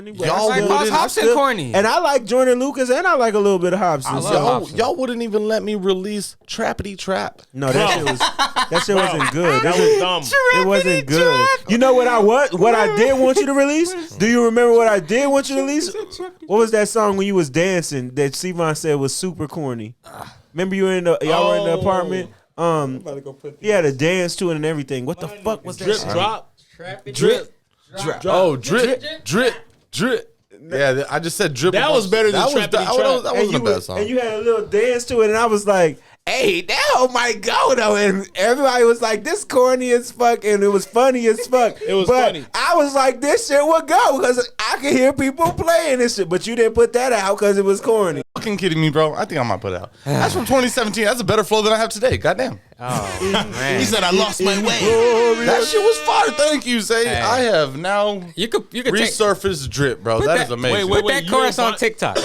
corny. Y'all like Hobson corny. And I like Jordan Lucas, and I like a little bit of Hobson. Y'all wouldn't even let me release Trappity Trap. No, that shit wasn't good. That was dumb. It wasn't good. You know what I did want you to release? Do you remember what I did want you to release? What was that song when you was dancing that Sivan said was super corny? Remember y'all were in the apartment? He had a dance to it and everything. What the fuck was that? Drip. Oh, drip. Yeah, I just said drip. That was better than Trappity Trap. That wasn't a bad song. And you had a little dance to it, and I was like, hey, that might go though. And everybody was like, this corny as fuck, and it was funny as fuck. It was funny. I was like, this shit would go because I could hear people playing this shit, but you didn't put that out because it was corny. Fucking kidding me, bro? I think I might put it out. That's from 2017. That's a better flow than I have today. Goddamn. Oh, man. He said I lost my way. That shit was fire. Thank you, Zay. Hey. I have now you could resurfaced drip, bro. That is amazing. Put that chorus on TikTok.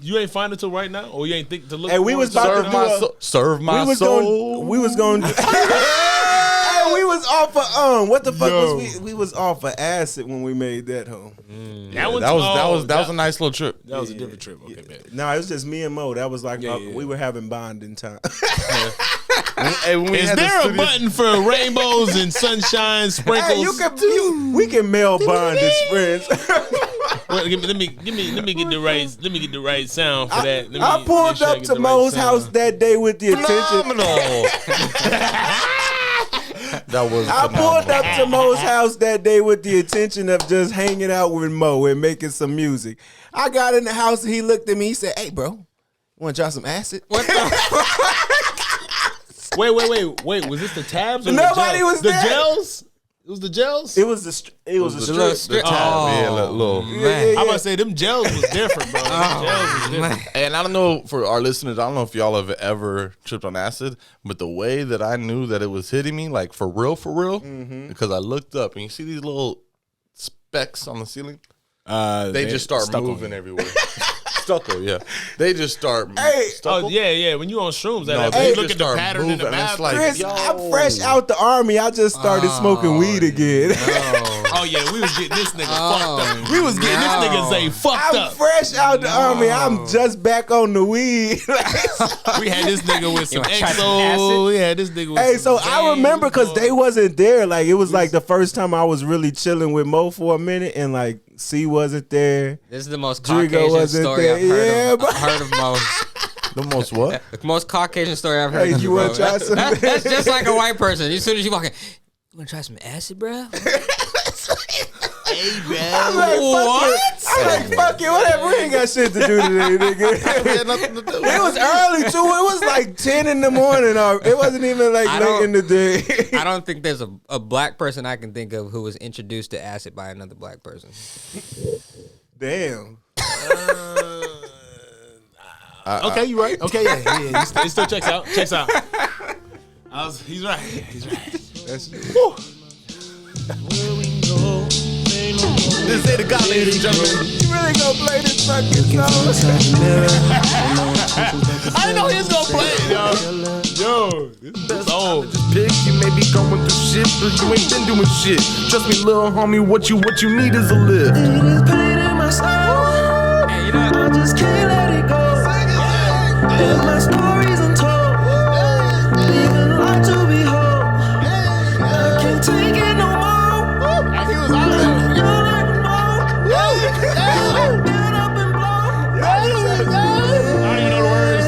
You ain't find it till right now, or you ain't think to look. Hey, we was about to serve my soul. We was going. We was off of what the fuck was we was off of acid when we made that home. That was a nice little trip. That was a different trip. Okay, man. No, it was just me and Mo. That was like we were having bonding time. Is there a button for rainbows and sunshine sprinkles? Hey, we can mail bond as friends. Well, let me get the right sound for that. I pulled up to Mo's house that day with the intention. I pulled up to Mo's house that day with the intention of just hanging out with Mo and making some music. I got in the house and he looked at me. He said, "Hey, bro, want to try some acid?" What the? Wait. Was this the tabs? Or Nobody the was there. The gels? It was the gels? It was the strip. Man. I'm about to say, them gels was different, bro. Gels was different. And I don't know, for our listeners, I don't know if y'all have ever tripped on acid, but the way that I knew that it was hitting me, like for real, because I looked up and you see these little specks on the ceiling? They just start moving everywhere. Stucco, yeah. They just start. Hey, oh yeah. When you on shrooms, you look at the pattern in the bathroom. Like, Chris, I'm fresh out the army. I just started smoking weed again. Oh yeah, we was getting this nigga fucked up. We was getting this nigga say fucked up. I'm fresh out the army. I'm just back on the weed. We had this nigga with some Exo. We had this nigga with Hey, some so I remember because they wasn't there. Like it was like the first time I was really chilling with Mo for a minute, and like C wasn't there. This is the most Caucasian story I've heard of Mo. The most what? The most Caucasian story I've heard. Hey, you want to try some? That's just like a white person. As soon as you walk in, you want to try some acid, bro? Hey, bro. I'm like, what? I'm like, fuck it, whatever. We ain't got shit to do today, nigga. We had nothing to do. It was early, too. It was like 10 in the morning. It wasn't even like late in the day. I don't think there's a black person I can think of who was introduced to acid by another black person. Damn. Okay, you right. Okay, yeah. It still checks out. He's right. That's This ain't the God, ladies and gentlemen. You really gonna play this fucking song? I didn't know he was gonna play it, yo. This song. Pick, you may be going through shit, but you ain't been doing shit. Trust me, little homie, what you need is a lift. It is pain in my soul. Hey, you know, I just can't let it go. And my stories untold. Leaving life to behold. I can't take it no more. He was out there. You're like a bomb. Build up and blow. I don't even know the words.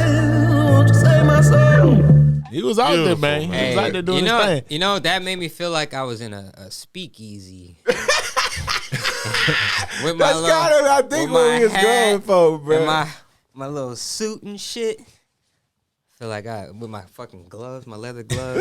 Won't you save my soul? He was out there, man. He was out there doing his thing. You know, that made me feel like I was in a speakeasy. With my That's kind of, I think, what we was going for, bro. And my little suit and shit. Feel like with my fucking gloves, my leather gloves.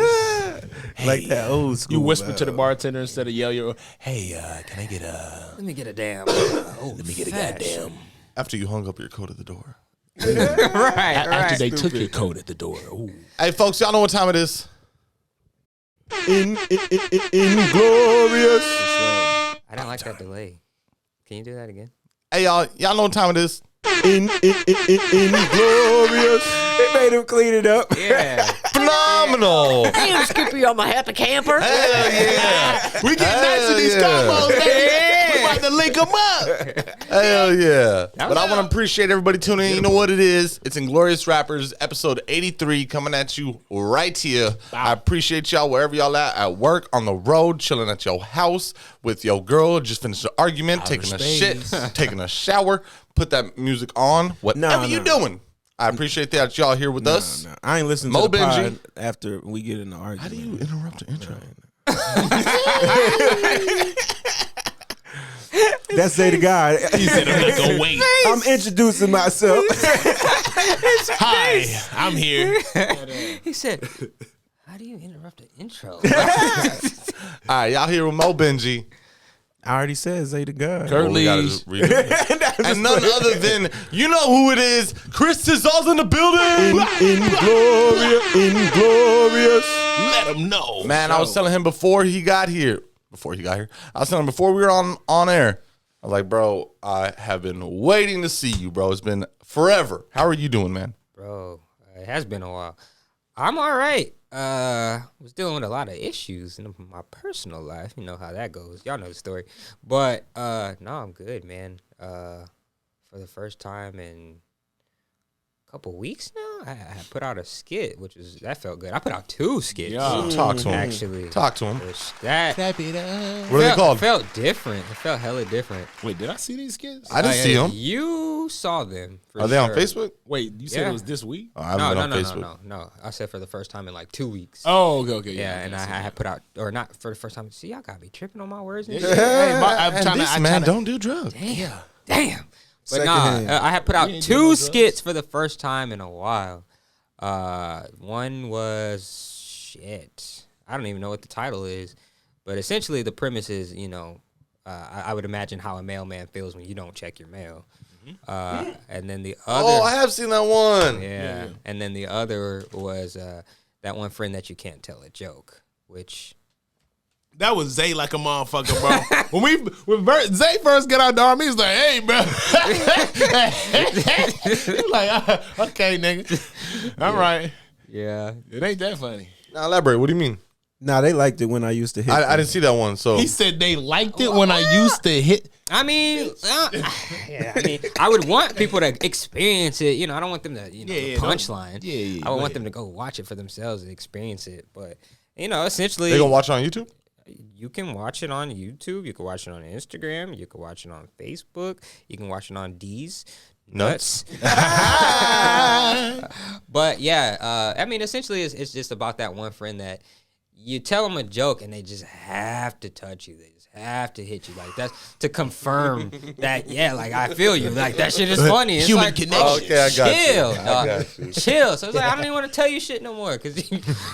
Like that old school. You whisper to the bartender instead of yell, hey, can I get Let me get a damn. let me get a goddamn. After you hung up your coat at the door. right. After they took your coat at the door. Ooh. Hey, folks, y'all know what time it is? Inglorious. I didn't like that delay. Can you do that again? Hey, y'all know what time it is? Inglorious. It made him clean it up. Yeah. Phenomenal. Damn, Skippy, I'm a happy camper. Hell yeah. We get nice in these combos, baby. We about to link them up. Hell yeah. But I was- want to appreciate everybody tuning in. You know what it is? It's Inglorious Rappers, episode 83, coming at you right here. I appreciate y'all wherever y'all at work, on the road, chilling at your house with your girl, just finished an argument, taking a shit, taking a shower. Put that music on, whatever you doing. I appreciate that y'all here with us. No. I ain't listening to the MoBenji. pod after we get in the argument. How do you interrupt the intro? That's Say the God. He said, I'm not going to wait. I'm introducing myself. Hi, I'm here. He said, "How do you interrupt the intro?" All right, y'all here with MoBenji. I already said Say the God. Kurt We gotta Lie. just read it. And none other than, you know who it is, Kristisall's in the building. Inglorious. Let him know. Man, I was telling him before he got here, I was telling him before we were on air, I was like, bro, I have been waiting to see you, bro. It's been forever. How are you doing, man? Bro, it has been a while. I'm all right. Was dealing with a lot of issues in my personal life. You know how that goes. Y'all know the story. But no, I'm good, man. For the first time in a couple weeks now, I put out a skit, that felt good. I put out 2 skits. Yeah. Talk to him. Actually. Talk to him. Which that Clap it up. What are they called? felt different. It felt hella different. Wait, did I see these kids? I didn't see them. You saw them. For Are they on sure. Facebook? Wait, you said Yeah. it was this week? Oh, I haven't been on Facebook. No. I said for the first time in like 2 weeks. Oh, okay. Yeah, and I had put out, or not for the first time. See, y'all got me tripping on my words and Yeah. shit. Hey, I'm trying This to, man don't do drugs. Damn. But Secondhand. I had put out You ain't 2 doing no drugs. skits for the first time in a while. One was shit. I don't even know what the title is, but essentially the premise is, I would imagine how a mailman feels when you don't check your mail. And then the other, Oh, I have seen that one. yeah. And then the other was that one friend that you can't tell a joke, which. That was Zay like a motherfucker, bro. when Zay first got out the army, he's like, "Hey, bro." He's like, "Okay, nigga, all right." Yeah. It ain't that funny. Now elaborate. What do you mean? Nah, they liked it when I used to hit. I didn't see that one. So He said they liked it when I used to hit. I mean, I would want people to experience it. I don't want them to, Yeah, the punchline. I would want them to go watch it for themselves and experience it. But, essentially, they gonna watch it on YouTube? you can watch it on YouTube. You can watch it on Instagram. You can watch it on Facebook. You can watch it on D's Nuts. But, yeah, essentially, it's just about that one friend that you tell them a joke and they just have to touch you. They just have to hit you. Like, that's to confirm that, I feel you. Like, that shit is funny. It's Human like, connection. oh, Okay, I got you. chill, I dog. got you. Chill. So it's like, I don't even want to tell you shit no more. Because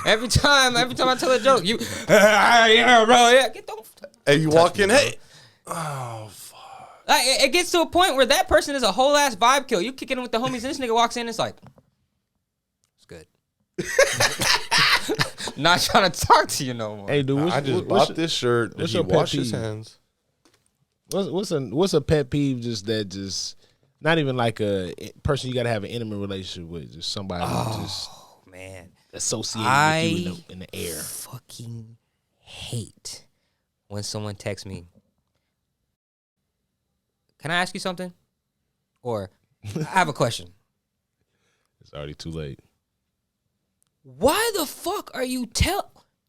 every time I tell a joke, you, yeah, bro, yeah. Get the Hey, you walk in, me, hey. Like, it gets to a point where that person is a whole ass vibe kill. You kicking it with the homies, and this nigga walks in, it's like, it's good. Not trying to talk to you no more. Hey, dude, I just bought this shirt. Did what's he your pet wash his peeve? hands? What's a pet peeve just not even like a person you got to have an intimate relationship with, just somebody just Man, associated I with you in the air. fucking hate when someone texts me, can I ask you something? Or, I have a question. It's already too late. Why the fuck are you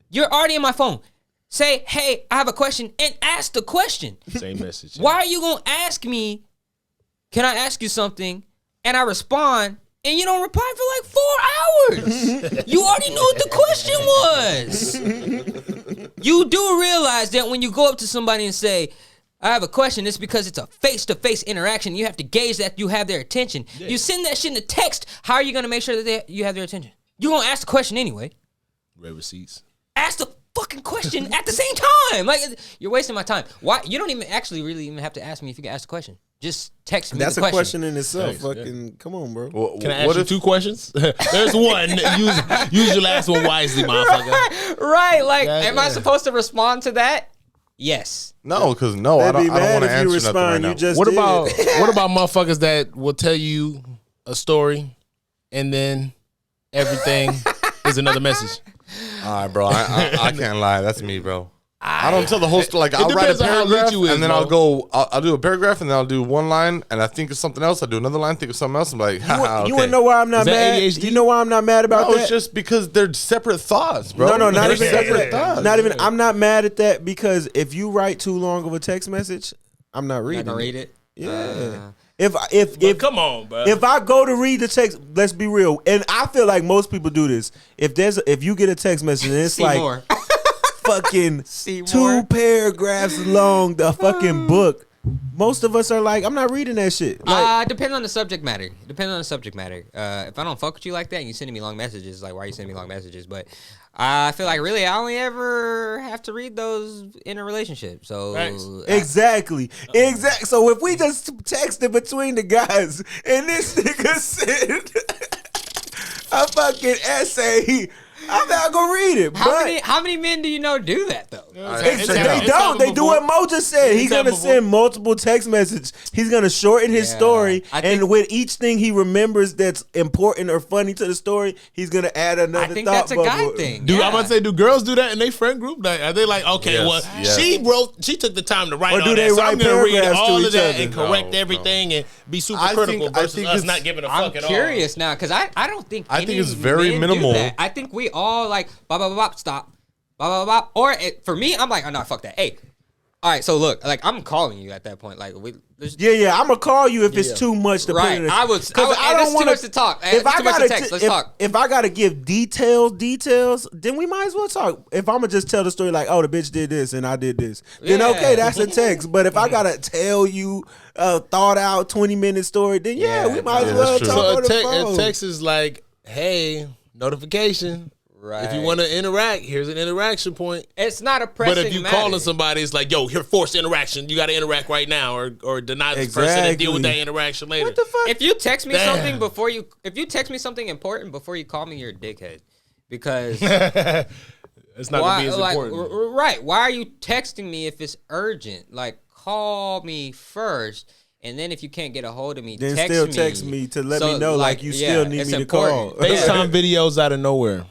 you're already in my phone. Say, hey, I have a question, and ask the question. Same message. Why are you going to ask me, can I ask you something? And I respond, and you don't reply for like 4 hours. You already knew what the question was. You do realize that when you go up to somebody and say, I have a question, it's because it's a face-to-face interaction. You have to gauge that you have their attention. Yeah. You send that shit in a text, how are you going to make sure that you have their attention? You're going to ask the question anyway. Red receipts. Ask the fucking question at the same time. Like, you're wasting my time. Why? You don't even actually really even have to ask me if you can ask the question. Just text me That's the a question. question in itself. Thanks, Fucking, come on, bro. Can I ask you 2 questions? There's one. Use your last one wisely, motherfucker. Right. Like, That- am I supposed to respond to that? Yes. No, because I They'd don't be mad want to if you answer nothing respond. right You now. just What did. about motherfuckers that will tell you a story and then everything is another message? All right, bro. I can't lie. That's me, bro. I don't tell the whole story. Like I'll write a depends on how lit paragraph you is, and then Mo. I'll do a paragraph and then I'll do one line and I think of something else. I'll do another line, think of something else. I'm like, haha, You want to know why I'm not Is that mad? ADHD? You know why I'm not mad about No, that? it's just because they're separate thoughts, bro. No, not They're even separate thoughts. Not even. I'm not mad at that because if you write too long of a text message, I'm not You're reading. not gonna read it. Yeah. But If come on, bro. if I go to read the text, let's be real, and I feel like most people do this. If you get a text message and it's See like more. fucking See 2 more. paragraphs long, the fucking book, most of us are like, I'm not reading that shit. Like, Depends on the subject matter. Depends on the subject matter. If I don't fuck with you like that and you sending me long messages, like why are you sending me long messages? But I feel like really I only ever have to read those in a relationship. So exactly. So if we just texted between the guys and this nigga sent a fucking essay, I'm not gonna read it. how many men do you know do that though? They don't. They do what Mo just said. He's gonna send multiple text messages. He's gonna shorten his story, and with each thing he remembers that's important or funny to the story, he's gonna add another. I think thought that's a guy bubble. thing. I'm about to say, do girls do that in their friend group? Like, are they like, okay, Yes. she took the time to write Or all do they that, so write I'm gonna read paragraphs to all of each that other? and correct No, everything and be super I critical think- I versus think us it's- not giving a I'm fuck at all. curious now because I don't think I think any it's very men do minimal. that. I think we all like blah blah blah, blah stop blah blah blah. Or for me, I'm like, oh no, fuck that. Hey, all right, so look, like I'm calling you at that point. Like Yeah, I'm gonna call you if it's too much to put right. in. I don't wanna- too much to talk. If I too much gotta to text, let's if, talk. if I gotta give details, then we might as well talk. If I'm gonna just tell the story like, oh, the bitch did this and I did this, then Yeah. okay, that's a text. But if I gotta tell you a thought out 20-minute story, then we might as Yeah, well that's true. talk So on the phone. a text is like, hey, notification. Right. If you want to interact, here's an interaction point. It's not a pressing But if you matter. calling somebody, it's like, yo, here, forced interaction. You got to interact right now, or deny this person and deal with that interaction later. What the fuck? If you text me Damn. something if you text me something important before you call me, you're a dickhead. Because It's not gonna be as important. right? Why are you texting me if it's urgent? Like, call me first, and then if you can't get a hold of me, Then text still me. text me to let So, me know like you still need it's me to important. call. FaceTime videos out of nowhere.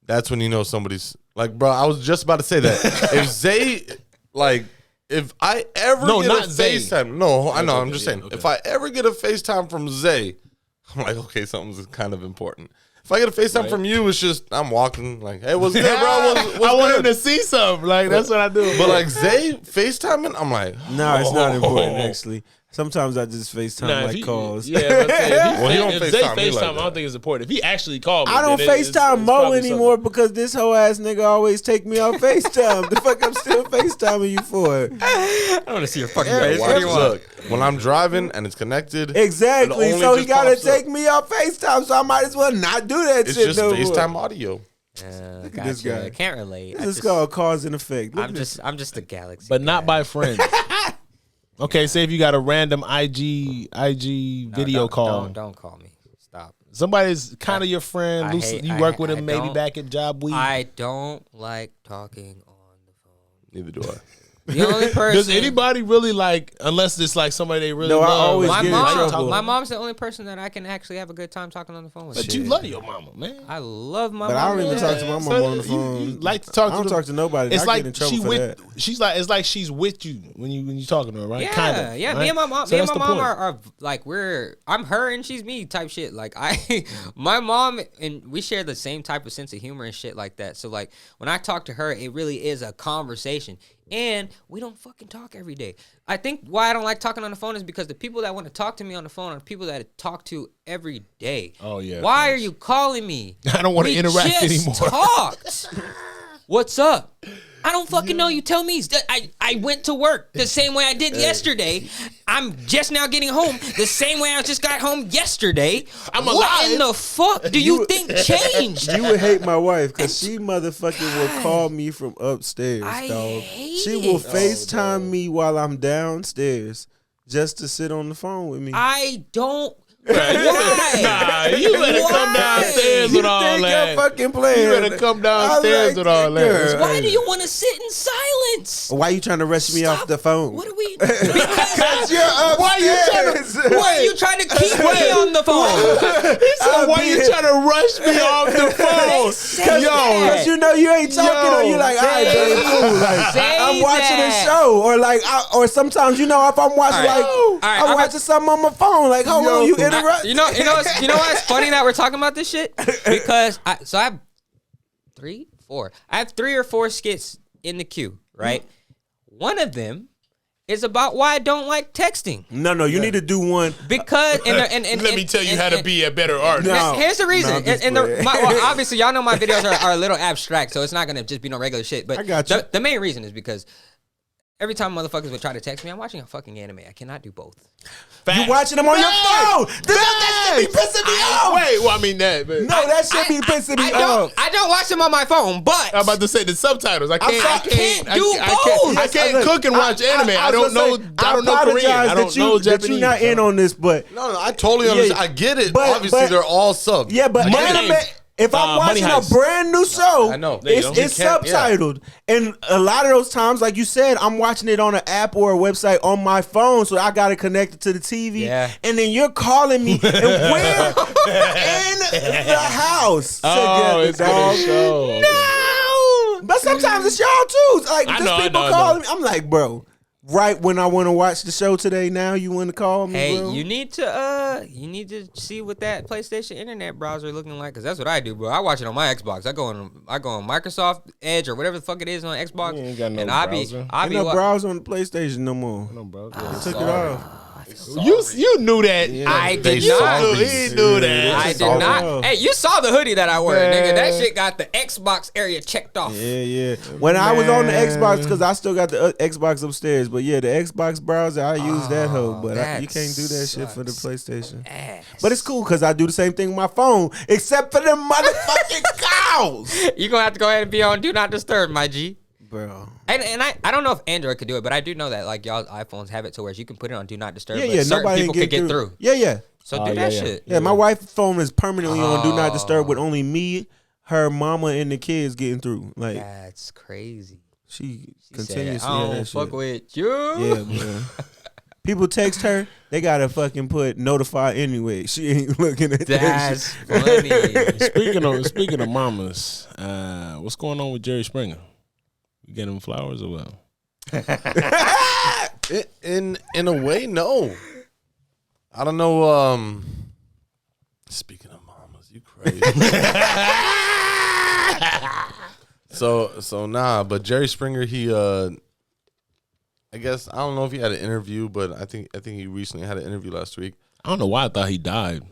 That's when you know somebody's like, bro. I was just about to say that. If Zay, like, if I ever No, get not a Zay. FaceTime, no, I know. I'm Okay, just yeah, saying. okay. If I ever get a FaceTime from Zay, I'm like, okay, something's kind of important. If I get a FaceTime from you, it's just I'm walking like, hey, what's good, bro? What's I want him good? to see something. Like, that's what I do. But like Zay FaceTiming, I'm like, No, it's not important oh. actually. Sometimes I just FaceTime Nah, if like he- calls. Yeah, but Well, he don't if Zay FaceTime me FaceTime, like I don't think it's important. If he actually called me, I don't then it's FaceTime Mo probably anymore because this whole ass nigga always take me off FaceTime. The fuck I'm still FaceTiming you for? I want to see your fucking Yeah, face. What do you want? look, when I'm driving and it's connected, Exactly. it only So he just gotta pops up. take me off FaceTime, so I might as well not do that It's shit just no more. FaceTime audio. this Gotcha. guy. I can't relate. This is called cause and effect. Look I'm at this. just a galaxy. But not guy. by friends. Okay, say if you got a random IG No, video call. Don't call me. Stop. Somebody's kind of your friend. I Loosely, hate- you I- work with I him maybe don't- back at Job Week. I don't like talking on the phone. Neither do I. The only person. Does anybody really like, unless it's like somebody they really No, I love? always my get in trouble. mom's the only person that I can actually have a good time talking on the phone with. But you love your mama, man. I love my But mom. I don't even talk to my mom So on the you phone. like to talk I to don't them. talk to nobody. It's I like get in trouble she for with. that. She's like, it's like she's with you when you talking to her, right? Yeah, Kinda, yeah. right? Me and my mom, So me and that's my the mom point. are like I'm her and she's me type shit. Like my mom and we share the same type of sense of humor and shit like that. So like when I talk to her, it really is a conversation, and we don't fucking talk every day. I think why I don't like talking on the phone is because the people that want to talk to me on the phone are people that I talk to every day. Oh, yeah, of Why course. are you calling me? I don't want to We interact just anymore. Talked. What's up? I don't fucking know. You tell me. I went to work the same way I did yesterday. I'm just now getting home the same way I just got home yesterday. I'm What alive. in the fuck do you think changed? You would hate my wife because she motherfucking will call me from upstairs, I dog. hate She will it. FaceTime me while I'm downstairs just to sit on the phone with me. I don't Why? Nah, you better come downstairs with all think that. I'm fucking playing? You better come downstairs I'm with all that. girl. Why do you want to sit in silence? Why you trying to rush me off the phone? What are we? Because You're upstairs. why are you trying to keep me on the phone? So why you trying to rush me off the phone? Because you know you ain't talking, or you like, all right, baby, cool. Like, I'm watching a show, or like, or sometimes if I'm watching I'm watching something on my phone. Like, hold on, you interrupt. You know what's funny that we're talking about this shit? Because I have 3 or 4 skits in the queue, right? One of them is about why I don't like texting. No, you need to do one. Because let me tell you how to be a better artist. No. Here's the reason. No, Obviously, y'all know my videos are a little abstract, so it's not gonna just be no regular shit. But I got you. The main reason is because every time motherfuckers would try to text me, I'm watching a fucking anime. I cannot do both. You watching them on your phone. That shit be pissing me off. Wait, well, I mean that. But No, that shit be pissing me off. I don't watch them on my phone, but I'm about to say the subtitles. I can't do both. I can't cook and watch anime. I don't know Korean. I don't know Japanese. That you're not in on this, but No, I totally understand. I get it. Obviously, they're all subbed. yeah, but Money anime. Heist. If I'm Money watching a Heist. brand new show, I know. it's You can't- subtitled. And a lot of those times, like you said, I'm watching it on an app or a website on my phone, so I got it connected to the TV. Yeah. And then you're calling me, and we're in the house Oh, together, it's dog. gonna show. No! But sometimes it's y'all too. Like, I just know, I people know, I calling me. I'm like, bro, right when I want to watch the show today, now you want to call me, hey, bro? you need to see what that PlayStation internet browser looking like, because that's what I do, bro. I watch it on my Xbox. I go on Microsoft Edge or whatever the fuck it is on Xbox, You ain't got no and browser. I Ain't be no wa- browser on the PlayStation no more. No, bro. Took it off. You knew that. I They did not. saw He knew that. I did all not. wrong. Hey, you saw the hoodie that I wear, Man. nigga. That shit got the Xbox area checked off. Yeah. When I was on the Xbox, because I still got the Xbox upstairs, but yeah, the Xbox browser, I use that hoe, but that you can't do that shit for the PlayStation. Ass. But it's cool because I do the same thing with my phone, except for them motherfucking cows. You gonna have to go ahead and be on Do Not Disturb, my G. Bro. And I don't know if Android could do it, but I do know that like y'all iPhones have it to where you can put it on Do Not Disturb. but certain nobody people can could get through. Yeah. So Oh, do yeah, that yeah. shit. Yeah, my wife's phone is permanently on Do Not Disturb Oh. with only me, her mama, and the kids getting through. Like, That's crazy. she She continuously said, I have don't that fuck shit. with you. Yeah, man. People text her, they gotta fucking put notify anyway. She ain't looking at that That's shit. funny. Speaking of mamas, what's going on with Jerry Springer? You get him flowers or what? In a way, no. I don't know. Speaking of mamas, you crazy. So nah. But Jerry Springer, he I guess I don't know if he had an interview, but I think he recently had an interview last week. I don't know why I thought he died.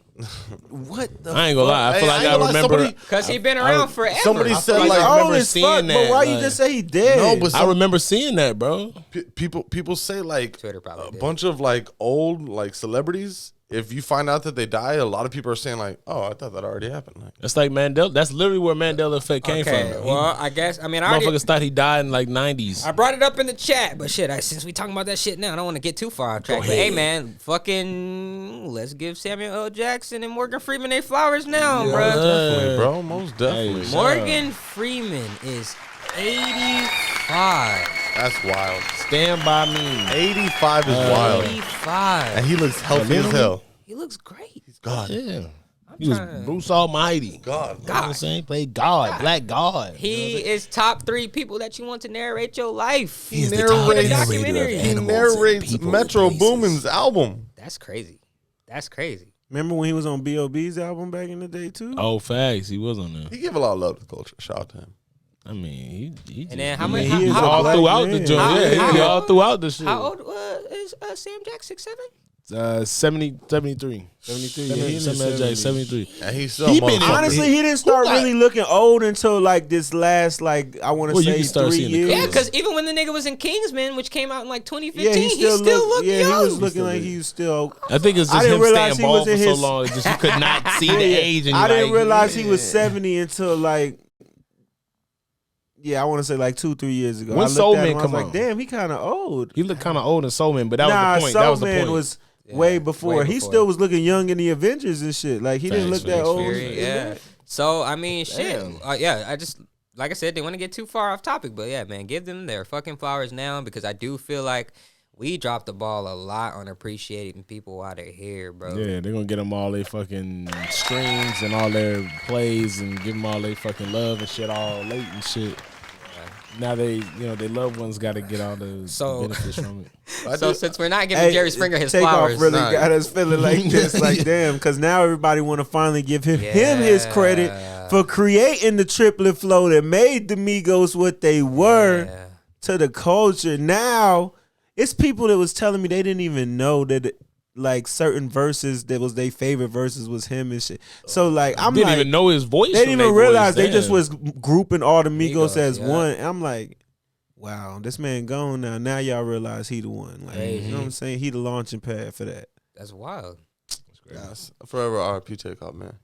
What the I ain't gonna lie. I feel like I remember. Because he been around forever. Somebody said He's like old remember as seeing fuck, that, but why you like- just say he dead? No, but I remember seeing that, bro. people say like Twitter probably a did. bunch of like old like celebrities. If you find out that they die, a lot of people are saying like, "Oh, I thought that already happened." Like, That's like Mandela. That's literally where Mandela effect came Okay, from. well, I guess, I mean, I already, Motherfuckers thought he died in like 90s. I brought it up in the chat, but shit, since we talking about that shit now, I don't want to get too far off track. But hey, man, fucking, let's give Samuel L. Jackson and Morgan Freeman their flowers now, bro. definitely, bro, most definitely. Hey, Morgan Freeman is 85. That's wild. Stand by me. 85 is wild, 85. and he looks healthy as hell. He looks great. God, Yeah. He was trying to- Bruce Almighty. God, You know what I'm saying? Played God, Black God. He is top 3 people that you want to narrate your life. He is the narrates- top documentary. He animals narrates and people Metro and places. Boomin's album. That's crazy. That's crazy. Remember when he was on B.O.B.'s album back in the day too? Oh, facts. He was on there. He gave a lot of love to the culture. Shout out to him. I mean, he And then just- how many? he is How, a all black throughout man. the joint. How- Yeah, he how- all throughout the shit. how old is Sam Jack? 6'7"? 73. 73. Yeah, he in his Samuel Jackson, 70s. 73. And he's still He been in- motherfucker. Honestly, he didn't start got- really looking old until like this last, like I want to Well, you say can start 3 seeing the years. Yeah, because even when the nigga was in Kingsman, which came out in like 2015, Yeah, he still looked yeah, young. he was looking like he was still. I think it's I just didn't him realize staying he was bald for in so his- long. It's just you could not see the age. And I you're didn't like, realize he was yeah. 70 until like. Yeah, I want to say like 2-3 years ago. When I looked Soul at him, Man I was come like, on? damn, he kind of old. He looked kind of old in Soul Man, but that was the point. Soul That was the Man point. was. way before. He before. still was looking young in the Avengers and shit. Like he didn't look that old. Yeah. So I mean, shit. I just like I said, they want to get too far off topic, but yeah, man, give them their fucking flowers now because I do feel like we dropped the ball a lot on appreciating people while they're here, bro. Yeah, they're gonna get them all their fucking streams and all their plays and give them all their fucking love and shit all late and shit. Now their loved ones got to get all the benefits from it. So since we're not giving Jerry Springer his flowers, Takeoff really got us feeling like this, like damn, because now everybody want to finally give him his credit for creating the triplet flow that made the Migos what they were to the culture. Now it's people that was telling me they didn't even know that like certain verses that was their favorite verses was him and shit. So like I'm didn't even know his voice. They didn't even realize they just was grouping all the Migos as one. And I'm like, wow, this man gone now. Now y'all realize he the one. Like you know what I'm saying? He the launching pad for that. That's wild. That's great. Yes. Forever RP Takeoff, man.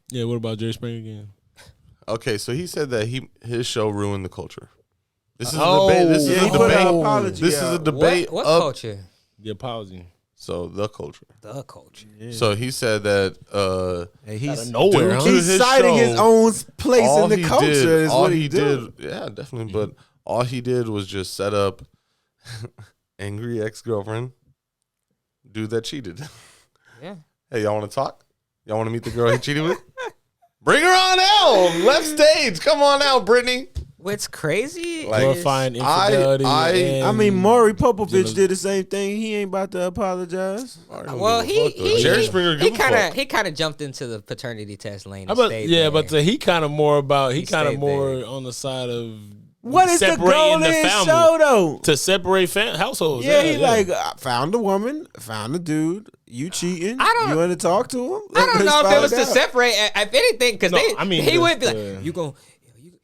Yeah, what about Jerry Springer again? Okay, so he said that his show ruined the culture. This is a debate. This is a debate. This is a debate. What culture? The apology. So the culture. The culture. Yeah. So he said that he's nowhere. He's citing his own place in the culture. Is all what he did. Yeah, definitely. But all he did was just set up angry ex-girlfriend, dude that cheated. Yeah. Hey, y'all want to talk? Y'all want to meet the girl he cheated with? Bring her on out. Left stage. Come on out, Brittany. What's crazy? Like, glorifying infidelity. I mean, Maury Popovich did the same thing. He ain't about to apologize. Well, Jerry Springer, he kind of jumped into the paternity test lane. But he kind of more on the side of what is the goal of his show though? To separate households. Yeah, he like found a woman, found a dude. You cheating? You want to talk to him? I don't know if it was to separate. If anything, because he would be like,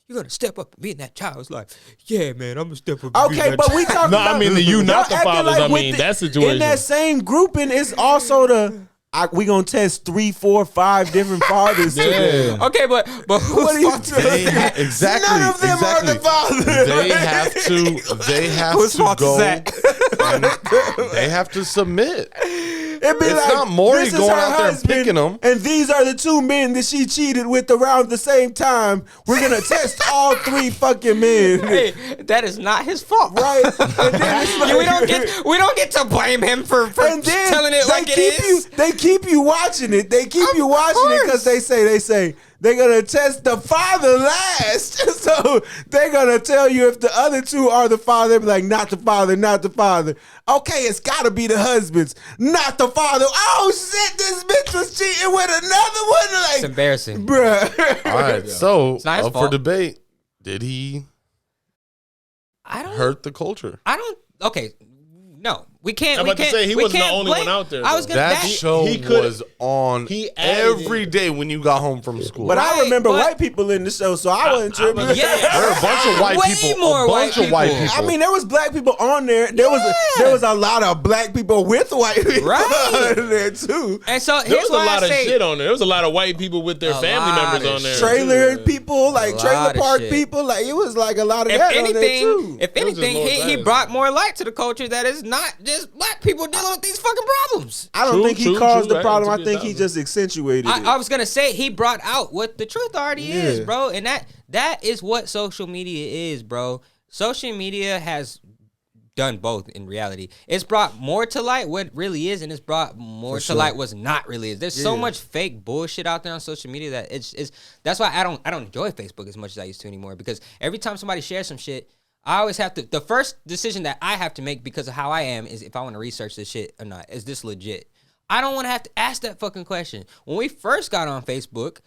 you're gonna step up and be in that child's life. Yeah, man, I'm gonna step up. Okay, but we talking about. I mean, you not the fathers. I mean, that situation. In that same grouping is also the. We gonna test 3, 4, 5 different fathers. Yeah. Okay, but what are you doing? Exactly. None of them are the fathers. They have Whose to fault go. is that? They have to submit. It'd be It's like, not Maury this is going her out there and husband, picking them. And these are the 2 men that she cheated with around the same time. We're gonna test all 3 fucking men. Hey, that is not his fault, Right? And then it's like, we don't get to blame him for and then telling it like it is. They keep you watching it. They keep you watching it because they say they're gonna test the father last. So they're gonna tell you if the other 2 are the father. They'll be like, not the father, not the father. Okay, it's gotta be the husbands, not the father. Oh shit, this bitch was cheating with another one. Like, It's embarrassing, bruh. All right, so It's not his up for fault. debate. Did he hurt the culture? I don't. Okay, no, we can't. I'm about to say, he wasn't the only one out there, I was though. gonna. That show he could- was on he added every day when you got home from school. But I remember but- white people in the show, so I wasn't tripping. Yeah. there were a bunch of white Way people. more A bunch white of white people. people. I mean, there was black people on there. There was a lot of black people with white people Right. on there too. And so there here's was a why lot I of say shit on there. There was a lot of white people with their A family lot members of on there. shit. Trailer people, like A trailer lot of park shit. people, like it was like a lot of if that on there anything, too. if It was just anything, more he guys. brought more light to the culture that is not just black people dealing with these fucking problems. I don't True, think he true, caused true. the problem. Right, I think he 2000. just accentuated it. I was gonna say he brought out what the truth already is, Yeah. bro, and that is what social media is, bro. Social media has done both in reality. It's brought more to light what really is, and it's brought more to light what's not really is. There's so much fake bullshit out there on social media that it's that's why I don't enjoy Facebook as much as I used to anymore, because every time somebody shares some shit, I always have to, the first decision that I have to make because of how I am is if I want to research this shit or not. Is this legit? I don't want to have to ask that fucking question. When we first got on Facebook,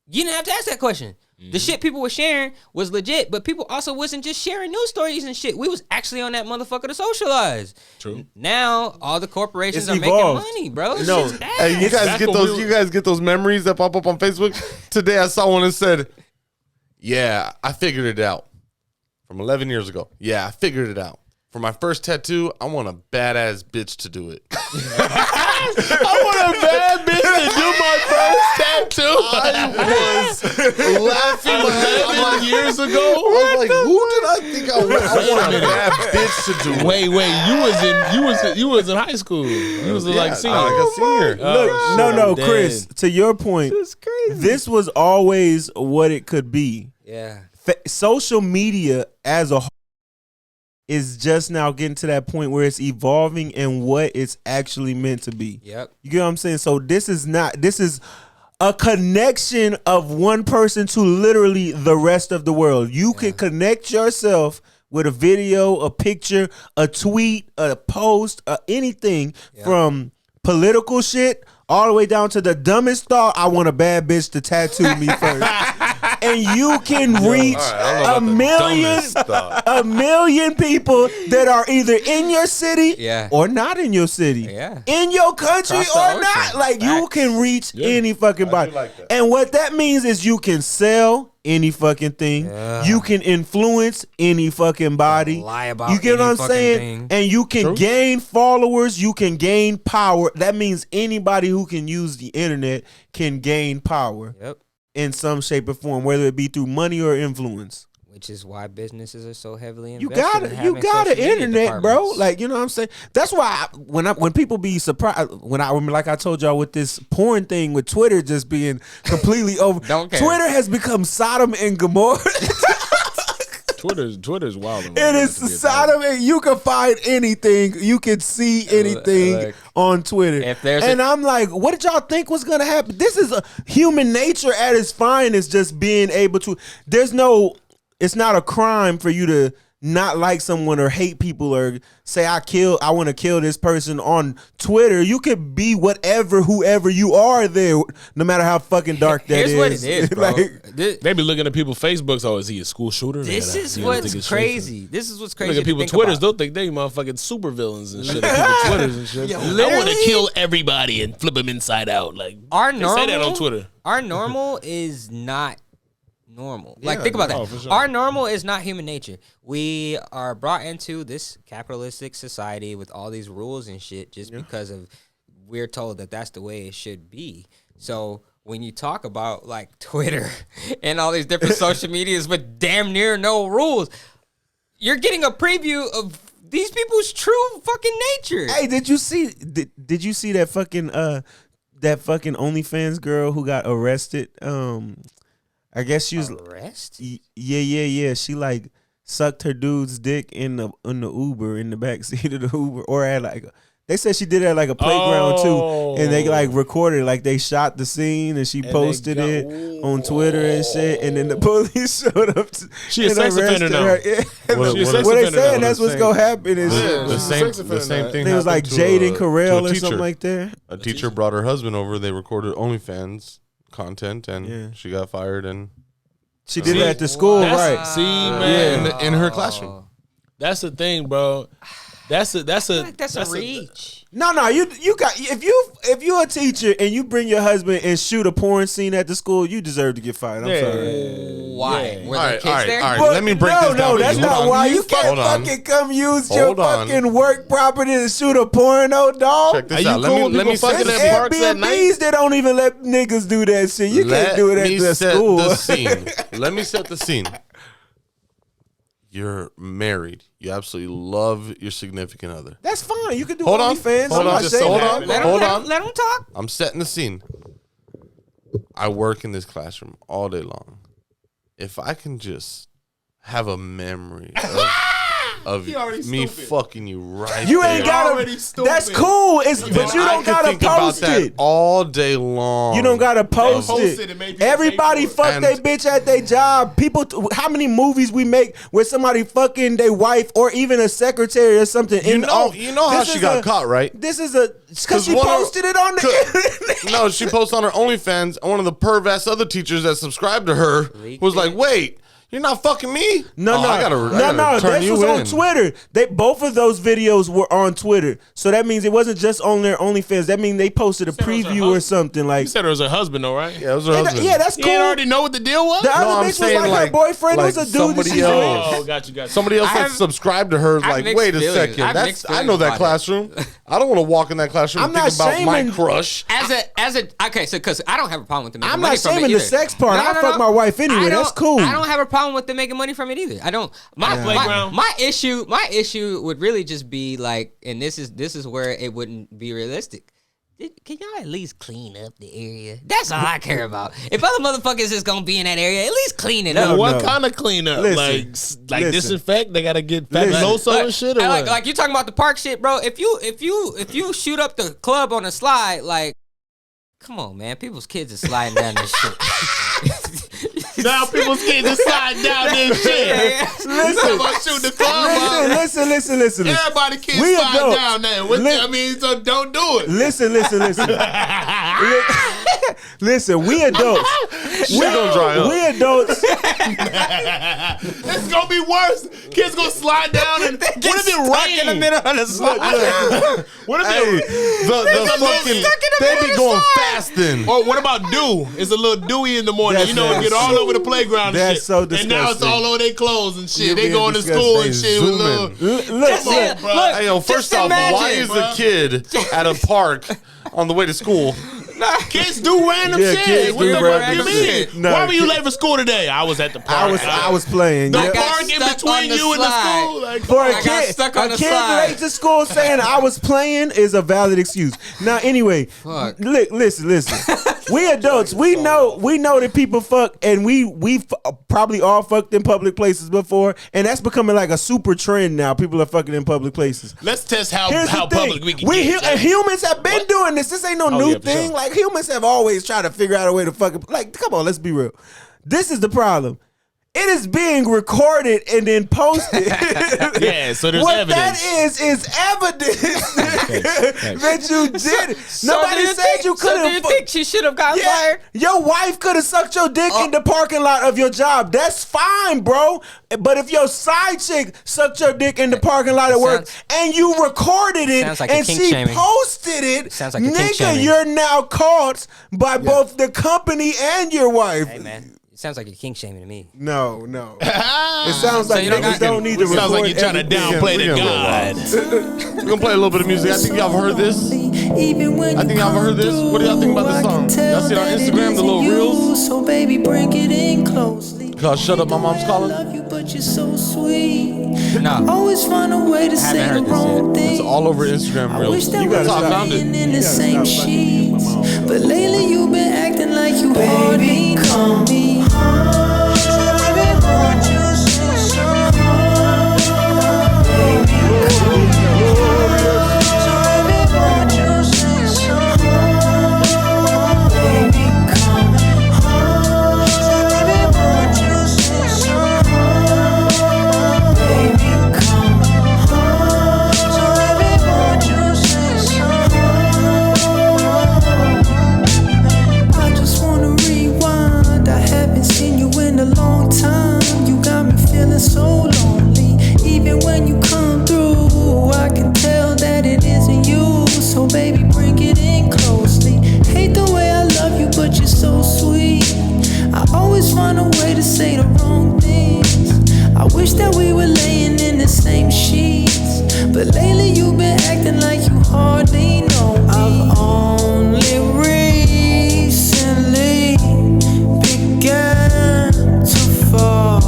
you didn't have to ask that question. The shit people were sharing was legit, but people also wasn't just sharing news stories and shit. We was actually on that motherfucker to socialize. True. Now all the corporations It's are evolved. making money, bro. It's No. just Hey, you ass. guys Back get when those. we You guys get those memories that pop up on Facebook. Today, I saw one that said, "Yeah, I figured it out." From 11 years ago. Yeah, I figured it out. For my first tattoo, I want a badass bitch to do it. I want a bad bitch to do my first tattoo. laughing. I'm like, years ago, I was like, who did I think I want a bad bitch to do? Wait, you was in high school. You was like senior. Like a senior. Look, no, Chris. To your point, this was always what it could be. Yeah. Social media as a whole is just now getting to that point where it's evolving and what it's actually meant to be. Yep. You get what I'm saying? So this is a connection of one person to literally the rest of the world. You can connect yourself with a video, a picture, a tweet, a post, anything from political shit all the way down to the dumbest thought. I want a bad bitch to tattoo me first. And you can reach a million people that are either in your city or not in your city. Yeah. In your country or not. Like, you can reach any fucking body. And what that means is you can sell any fucking thing. Yeah. You can influence any fucking body. Lie about you get what I'm saying? Thing. And you can gain followers. You can gain power. That means anybody who can use the internet can gain power. Yep. In some shape or form, whether it be through money or influence. Which is why businesses are so heavily invested. You got an internet, bro. Like, you know what I'm saying? That's why when people be surprised, like I told y'all with this porn thing with Twitter just being completely over. Don't care. Twitter has become Sodom and Gomorrah. Twitter's wild. It is Sodom, and you can find anything. You can see anything on Twitter. And I'm like, what did y'all think was gonna happen? This is human nature at its finest. Just being able to. It's not a crime for you to not like someone or hate people or say I want to kill this person on Twitter. You could be whoever you are there, no matter how fucking dark that is. Here's what it is, bro. They be looking at people's Facebooks. Oh, is he a school shooter? This is what's crazy. This is what's crazy. Look at people's Twitters. They'll think they motherfucking super villains and shit. People's Twitters and shit. I want to kill everybody and flip them inside out. Like, they say that on Twitter. Our normal is not normal. Like, think about that. Sure. Our normal is not human nature. We are brought into this capitalistic society with all these rules and shit just because of we're told that that's the way it should be. So when you talk about like Twitter and all these different social medias with damn near no rules, you're getting a preview of these people's true fucking nature. Hey, did you see that fucking OnlyFans girl who got arrested? I guess she was arrested. Yeah. She like sucked her dude's dick in the Uber, in the back seat of the Uber, or at like they said she did it at like a playground too, and they like recorded, like they shot the scene and she posted it on Twitter and shit, and then the police showed up. She a sex offender now. What they saying that's what's gonna happen is the same thing. It was like Jaden Carell or something like that. A teacher brought her husband over. They recorded OnlyFans content, and she got fired, and she did it at the school, right? See, man, in her classroom. That's the thing, bro. That's a reach. No, you got if you're a teacher and you bring your husband and shoot a porn scene at the school, you deserve to get fired. I'm sorry. Why? Were there kids there? All right, let me break this down. No, that's not why. You can't fucking come use your fucking work property to shoot a porno, dog. Check this out. Let me set the Airbnbs that don't even let niggas do that shit. You can't do it at the school. Let me set the scene. You're married. You absolutely love your significant other. That's fine. You can do OnlyFans. Hold on. Let him talk. I'm setting the scene. I work in this classroom all day long. If I can just have a memory of me fucking you right you there. Ain't gotta. That's cool. But you don't gotta post it all day long. You don't gotta post it. Everybody fuck their bitch at their job. People, how many movies we make where somebody fucking their wife or even a secretary or something? You know how she got caught, right? This is because she posted it on the internet. No, she posted on her OnlyFans. And one of the perv ass other teachers that subscribed to her was like, "Wait, You're not fucking me. No, I gotta turn this you was on in. Twitter. Both of those videos were on Twitter, so that means it wasn't just on their OnlyFans. That means they posted a preview or something like. You said it was her husband, though, right? Yeah, it was her husband. Yeah, that's You cool. didn't already know what the deal was. The other I'm bitch was saying, like her like- boyfriend like was a dude that somebody she else. dated. Oh, got you. Somebody else that I've- subscribed to her, like, mixed wait a feelings. second. I've That's mixed I know feelings that about it. classroom. I don't want to walk in that classroom I'm and think not about my shaming- crush. Okay, so because I don't have a problem with them making I'm money not from it shaming the either. sex part. No, I no, fuck no. my wife anyway. I That's don't- cool. I don't have a problem with them making money from it either. I don't. My issue would really just be like, and this is where it wouldn't be realistic. Can y'all at least clean up the area? That's all I care about. If other motherfuckers is gonna be in that area, at least clean it up. What kind of cleanup? Listen, like listen. disinfect? They gotta get Listen. fabuloso and shit, or like, what? like you talking about the park shit, bro. If you shoot up the club on a slide, like, come on, man. People's kids are sliding down this shit. Now people's kids are sliding down this shit. Listen, about shooting the club up. listen. Everybody kids We slide adults. down there. So don't do it. Listen. Listen, we adults. gonna dry up. We adults. It's gonna be worse. Kids gonna slide down and what if it rains? in the middle of the slide. What if Hey, it the fucking they be going fasting. Or what about dew? It's a little dewy in the morning. That's You know, it get all over the playground and That's shit. so And now it's disgusting. all over their clothes and shit. You're They being going to disgusting. school and They shit with little. zooming. Look, it. Bro. Look, Hey, yo, first just off, why imagine, is bro. a kid at a park on the way to school? Kids do random Yeah, shit. kids What do the fuck random you shit. mean? No, Why were you kid- late for school today? I was at the park. I was playing. The Yeah. got park in stuck on between the you and the slide. school. Like, For I a got kid, stuck on a the kid slide. late to school saying I was playing is a valid excuse. Now, anyway, Fuck. listen. We adults, we know that people fuck, and we probably all fucked in public places before, and that's becoming like a super trend now. People are fucking in public places. let's test how Here's the thing: public we can get. and humans have been doing this. This ain't no new yeah, for thing. sure. Like humans have always tried to figure out a way to fucking like. Come on, let's be real. This is the problem. It is being recorded and then posted. Yeah, so there's what evidence. that is evidence that you did it. Nobody said you So do you couldn't. think she should have gotten Yeah, fired? your wife could have sucked your dick in the parking lot of your job. That's fine, bro. But if your side chick sucked your dick in the parking lot at work and you recorded it Sounds like and a kink she shaming. posted it, Sounds like a kink nigga, shaming. you're now caught by both the company and your wife. Hey, man. It sounds like a kink shaming to me. No. It sounds like you don't niggas got- don't need to Sounds like record you're trying to everything. downplay We the can go God. We're gonna play a little bit of music. I think y'all have heard this. I think y'all heard this. What do y'all think about this song? Y'all see it on Instagram, the little reels? So baby, break it in closely. Called Shut Up, My Mom's Calling. Love you, but you're so sweet. No. Always find a way to say the heard this wrong thing. It's all over Instagram I wish reels. that You we gotta were stop. laying in You the gotta same stop fucking me with sheets. my mom. But lately you've been acting like you hardly know me. I just wanna rewind. I haven't seen you in a long time. You got me feeling so lonely. Even when you come through, I can tell that it isn't you. So baby, bring it in closely. Hate the way I love you, but you're so sweet. I always find a way to say the wrong things. I wish that we were laying in the same sheets. But lately you've been acting like you hardly know me. I've only recently began to fall.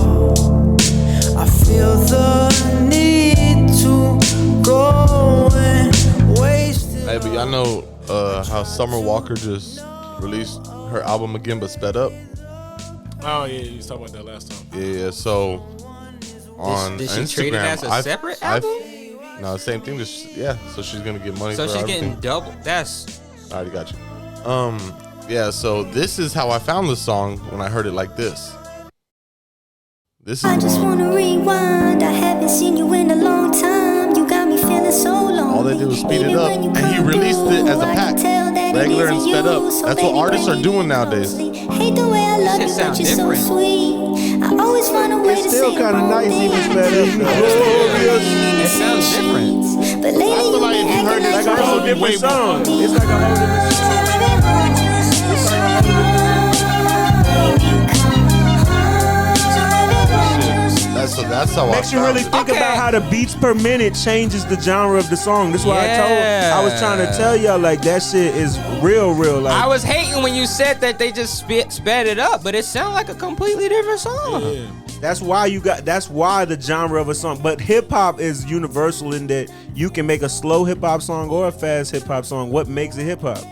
I feel the need to go and waste it. Hey, but y'all know how Summer Walker just released her album again, but sped up. Oh, yeah, you was talking about that last time. Yeah. So on Did she Instagram, treat it as a separate album? No, same thing. Yeah. So she's gonna get money. So for she's everything. getting double. That's I already got you. Yeah, so this is how I found the song when I heard it like this. This I is just one. wanna rewind. I haven't seen you in a long time. You got me feeling so lonely. All they did was speed it Even up, when you and he come released it through, as a I can pack. tell that regular and sped up. That's what artists are doing nowadays. Hate the way I love you, Shit sound but you're so different. sweet. I always find a way It's to still say kind of nice even sped up though. It sounds different. But lately I feel you like been if you heard acting this Like a whole Way different more song. It's like a whole different song. That's how Makes I you found really it. think Okay. about how the beats per minute changes the genre of the song. That's why I was trying to tell y'all like that shit is real. Like I was hating when you said that they just sped it up, but it sounded like a completely different song. that's why the genre of a song. But hip hop is universal in that you can make a slow hip hop song or a fast hip hop song. What makes it hip hop?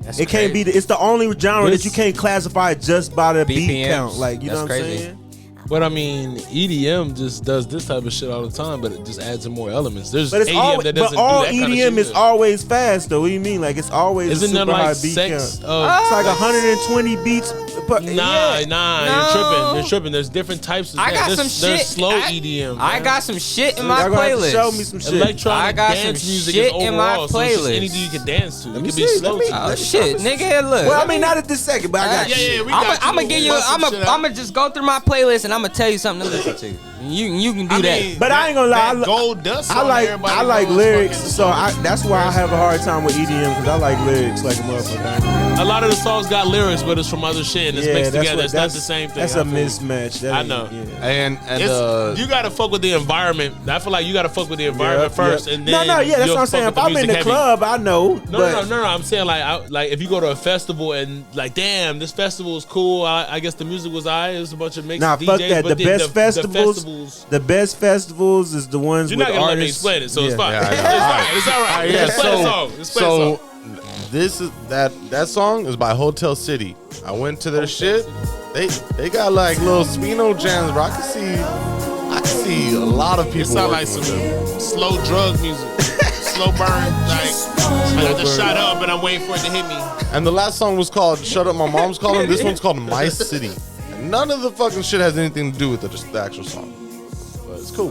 That's It can't be. crazy. It's the only genre that you can't classify just by the beat BPMs. count. Like you know That's what I'm crazy. saying? But I mean, EDM just does this type of shit all the time, but it just adds some more elements. There's But it's EDM always, that but doesn't all do that kind of EDM shit is either. always fast though. What do you mean? Like it's always Isn't a there super like high beat sex? count. It's like 120 beats. Per, Nah, No. you're tripping. There's different types of I that. got There's, some there's shit. slow EDM. I man. got some shit in my Y'all gonna have to playlist. show me some shit. Electronic I got dance some music shit is in my overall, so it's just playlist. anything you can dance to. It me can be see, slow. let me- too. Oh shit, nigga! Look, Well, I mean, not at this second, but I got Yeah, you. yeah, we got you. I'm gonna give you. We'll bust some shit out. I'm gonna just go through my playlist and I'm gonna tell you something to listen to. You can do that. But I ain't gonna lie, Gold Dust. I song like everybody I like knows lyrics, fucking- so that's why I have a hard time with EDM because I like lyrics like a motherfucker. A lot of the songs got lyrics, but it's from other shit and it's mixed that's together. what- It's not the same thing. That's I a feel you. mismatch. That I ain't- know. yeah. And It's, you gotta fuck with the environment. I feel like you gotta fuck with the environment first, and then yeah, that's you'll what I'm fuck saying. with If I'm in music the heavy. club, I know. No. I'm saying like if you go to a festival and like, damn, this festival is cool. I guess the music was alright. It was a bunch of mixed Nah, DJs. fuck that. But The then best festivals, the best festivals is the ones You're with not gonna let me artists. explain it, so it's Yeah. fine. Yeah, I It's know. fine. It's all right. Yeah, Just play the song. Just play the song. this is that song is by Hotel City. I went to their shit. They got like little Spino jams, bro. I can see a lot of people. It sound like working some with them. slow drug music, slow burn. Like I just shut up and I'm waiting for it to hit me. And the last song was called "Shut Up, My Mom's Calling." This one's called "My City." And none of the fucking shit has anything to do with the actual song, but it's cool.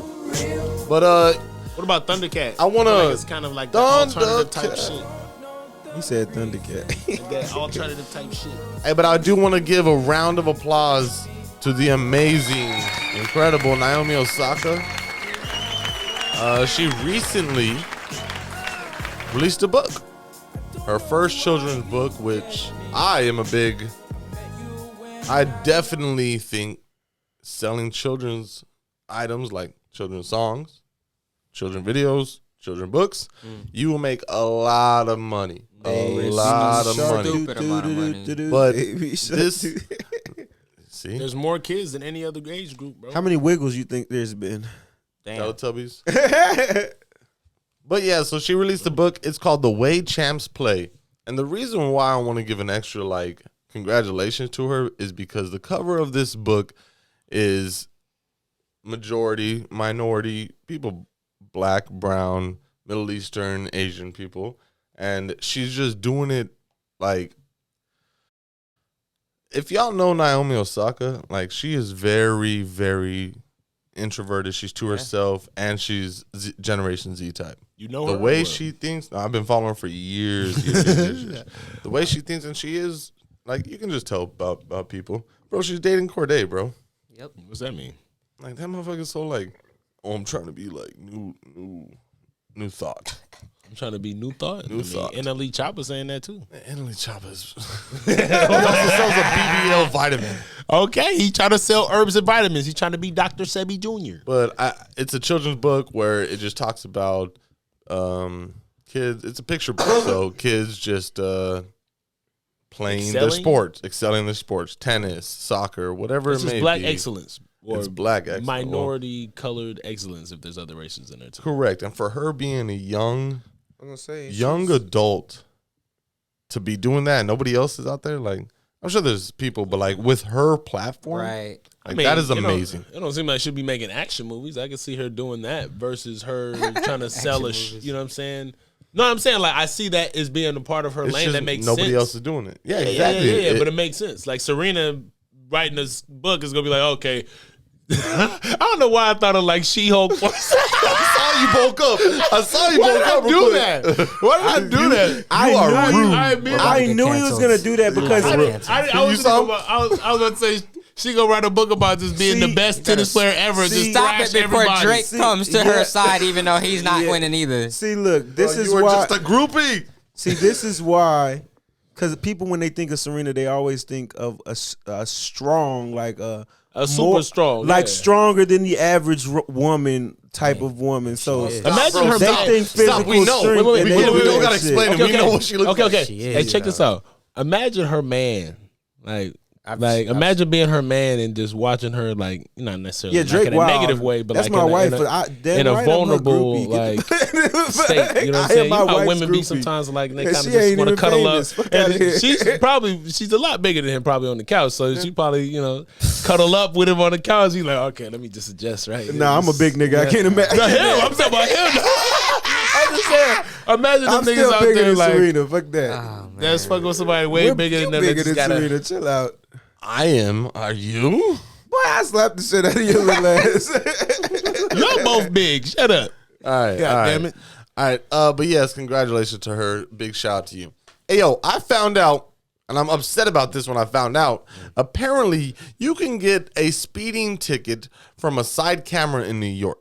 But What about Thundercat? I wanna- feel like it's kind of like the alternative type Thundercat. shit. He said Thundercat. Like that alternative type shit. hey, but I do want to give a round of applause to the amazing, incredible Naomi Osaka. She recently released a book, her first children's book, which I definitely think selling children's items like children's songs, children's videos, children's books, you will make a lot of money. A lot of money. Stupid amount of money. But Baby this, see, There's more kids than any other age group, bro. How many wiggles you think there's been? Damn. Teletubbies. But yeah, so she released a book. It's called The Way Champs Play. And the reason why I want to give an extra congratulations to her is because the cover of this book is majority, minority people, black, brown, Middle Eastern, Asian people. And she's just doing it if y'all know Naomi Osaka, she is very, very introverted. She's to herself, and she's Generation Z type. You know The her way well. she thinks, I've been following her for years. years. The way she thinks, and she is, you can just tell about people. Bro, she's dating Corday, bro. Yep. What's that mean? That motherfucker's so I'm trying to be new thought. I'm trying to be new thought. New thought. NLE Chopper saying that too. Emily Chavez. He also sells a BBL vitamin. Okay, he trying to sell herbs and vitamins. He's trying to be Dr. Sebi Jr. But it's a children's book where it just talks about kids. It's a picture book, so kids just playing their sports, excelling in their sports, tennis, soccer, whatever This it may is black be. excellence. Or It's black excellence. minority colored excellence if there's other races in there too. Correct. And for her being a young Young adult to be doing that and nobody else is out there, I'm sure there's people, but with her platform, Right. that is amazing. It don't seem like she'll be making action movies. I can see her doing that versus her trying to sell you know what I'm saying? No, I'm saying I see that as being a part of her It's lane just that makes nobody sense. else is doing it. Yeah, Yeah, exactly. but it makes sense. Like Serena writing this book is gonna be like, okay, I don't know why I thought of like She-Hulk. I saw you woke up. Why did I do that? Why did I do that? I knew he was gonna do that because I was about to say she gonna write a book about just being the best tennis player ever. Just stop it before everybody. Drake comes to her side, even though he's not winning either. See, look, this is you were why. just a groupie. See, this is why. Because people, when they think of Serena, they always think of a strong, like a super strong, like stronger than the average woman type of woman. So imagine her. They think physical strength. We don't gotta explain it. We know what she looks like. Okay. Hey, check this out. Imagine her man, imagine being her man and just watching her, like, not necessarily Drake, in a negative way, but that's like my wife. In a vulnerable like state. You know what I'm saying? You know how women be sometimes, like, they kind of just want to cuddle up. And she's a lot bigger than him, probably on the couch. So she probably, cuddle up with him on the couch. He's like, okay, let me just adjust right. Nah, I'm a big nigga. I can't imagine. No, him. I'm talking about him. I'm just saying. Imagine them niggas out there like Serena. Fuck that. Oh, that's fucking with somebody way bigger than them. Bigger than Serena. Chill out. I am. Are you? Boy, I slapped the shit out of your little ass. Y'all both big. Shut up. All right. God damn it. All right. But yes, congratulations to her. Big shout out to you. Hey, yo, I found out, and I'm upset about this when I found out. Apparently, you can get a speeding ticket from a side camera in New York.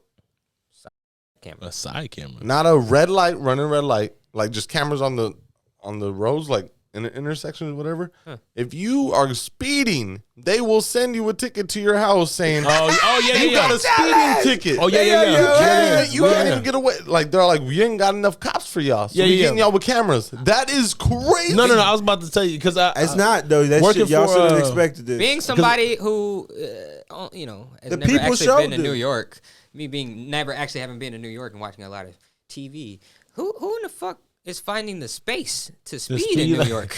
A side camera. Not a red light, running red light, like just cameras on the roads, like in the intersections or whatever. If you are speeding, they will send you a ticket to your house saying, "Oh yeah, you got a speeding ticket." Oh yeah. You can't even get away. Like they're like, we ain't got enough cops for y'all. So we getting y'all with cameras. That is crazy. No. I was about to tell you because it's not though. That shit y'all should have expected it. Being somebody who, has never actually been to New York. Me being never actually having been to New York and watching a lot of TV. Who in the fuck is finding the space to speed in New York?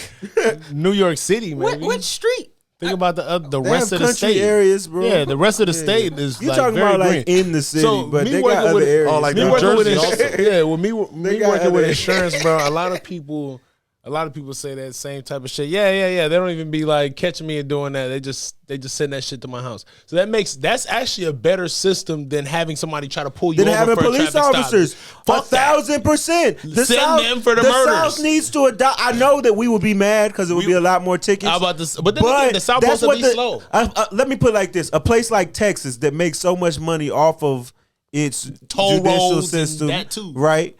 New York City, man. What street? Think about the rest of the state areas, bro. Yeah, the rest of the state is you like talking very about green. Like in the city, but they got other areas. Oh, like me New working Jersey with also. Yeah, well, me working with insurance, bro. A lot of people say that same type of shit. Yeah. They don't even be like catching me and doing that. They just send that shit to my house. So that's actually a better system than having somebody try to pull you over having for police a traffic officers. stop. 1,000%. Send them for the murders. South needs to adopt. I know that we would be mad because it would be a lot more tickets. But then again, the South supposed to be slow. Let me put it like this: a place like Texas that makes so much money off of its toll judicial roads system, and that too, right?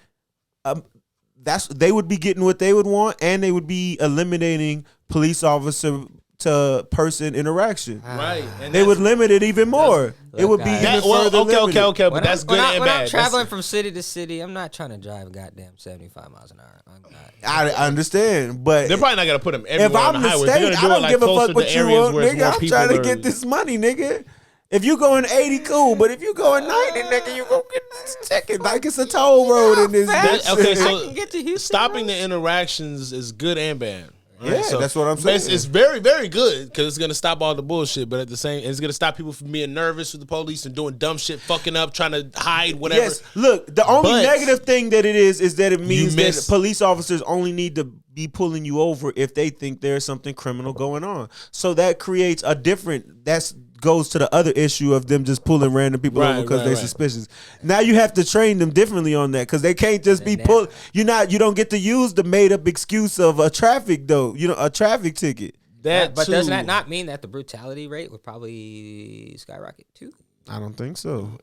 They would be getting what they would want, and they would be eliminating police officer to person interaction. Right. And they would limit it even more. It would be even further limited. Okay, but that's good and bad. When I'm traveling from city to city, I'm not trying to drive goddamn 75 miles an hour. I'm not. I understand, but they're probably not gonna put them everywhere. If I'm on the highways. state, I don't give a fuck what you want, nigga. I'm trying to get this money, nigga. If you going 80, cool. But if you going 90, nigga, you gonna get this ticket like it's a toll road in this bitch. Okay, so stopping the interactions is good and bad. Right? Yeah, so that's what I'm saying. It's very, very good because it's gonna stop all the bullshit. But at the same, it's gonna stop people from being nervous with the police and doing dumb shit, fucking up, trying to hide whatever. Yes, look, the only negative thing that it is that it means that police officers only need to be pulling you over if they think there's something criminal going on. So that creates a different. Goes to the other issue of them just pulling random people over because they're suspicious. Now you have to train them differently on that because they can't just be pulled. You don't get to use the made up excuse of a traffic a traffic ticket. But doesn't that not mean that the brutality rate would probably skyrocket too? I don't think so.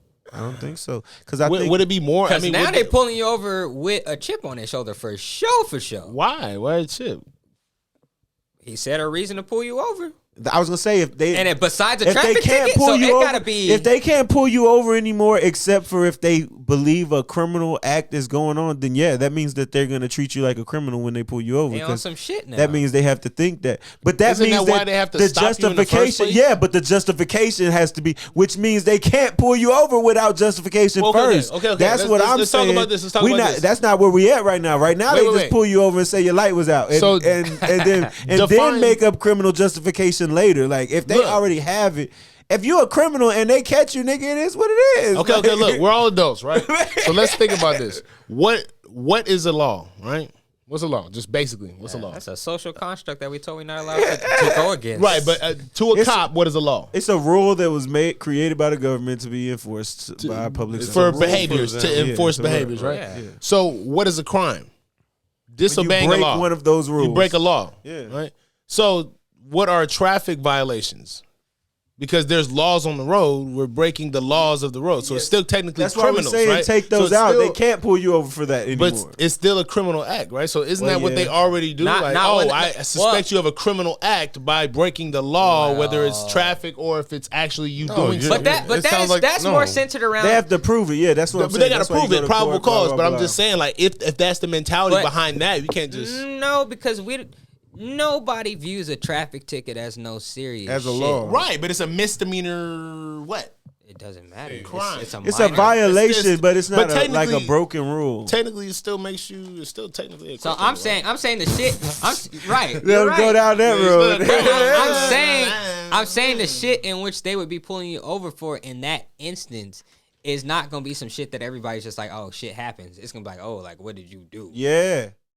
Because would it be more? Because now they're pulling you over with a chip on their shoulder for sure. Why? Why a chip? He said a reason to pull you over. I was gonna say besides a traffic ticket, so it gotta be. If they can't pull you over anymore, except for if they believe a criminal act is going on, then yeah, that means that they're gonna treat you like a criminal when they pull you over. They on some shit now. That means they have to think that. But that Isn't means that why they have to the stop you in the first justification. place? Yeah, but the justification has to be, which means they can't pull you over without justification first. Okay. That's what I'm saying. Let's talk about this. That's not where we at right now. Right now, they just pull you over and say your light was out, and then make up criminal justification later. Like if they already have it. If you're a criminal and they catch you, nigga, it is what it is. Okay, look, we're all adults, right? So let's think about this. What is the law, right? What's a law? Just basically, what's a law? That's a social construct that we told we're not allowed to go against. Right, but to a cop, what is a law? It's a rule that was created by the government to be enforced by public for behaviors, to enforce behaviors, right? Yeah. So, what is a crime? Disobeying a law. One of those rules. You break a law. Yeah. Right. So, what are traffic violations? Because there's laws on the road, we're breaking the laws of the road. So it's still technically criminals, why we're saying right? take those so out. Still, they can't pull you over for that anymore. But it's still a criminal act, right? So isn't that what they already do? I suspect you of a criminal act by breaking the law, whether it's traffic or if it's actually you doing something. That's more centered around. They have to prove it. Yeah, that's what I'm saying. But they got to prove it, probable cause. But I'm just saying, like, if that's the mentality behind that, you can't just because nobody views a traffic ticket as no serious as a shit. law, right? But it's a misdemeanor. What? It doesn't matter. Crime. It's a violation, but it's not like a broken rule. Technically, it still makes you. It's still technically. So I'm saying the shit. Right. They'll go down that road. I'm saying the shit in which they would be pulling you over for in that instance is not gonna be some shit that everybody's just like, oh, shit happens. It's gonna be like, oh, like what did you do? Yeah.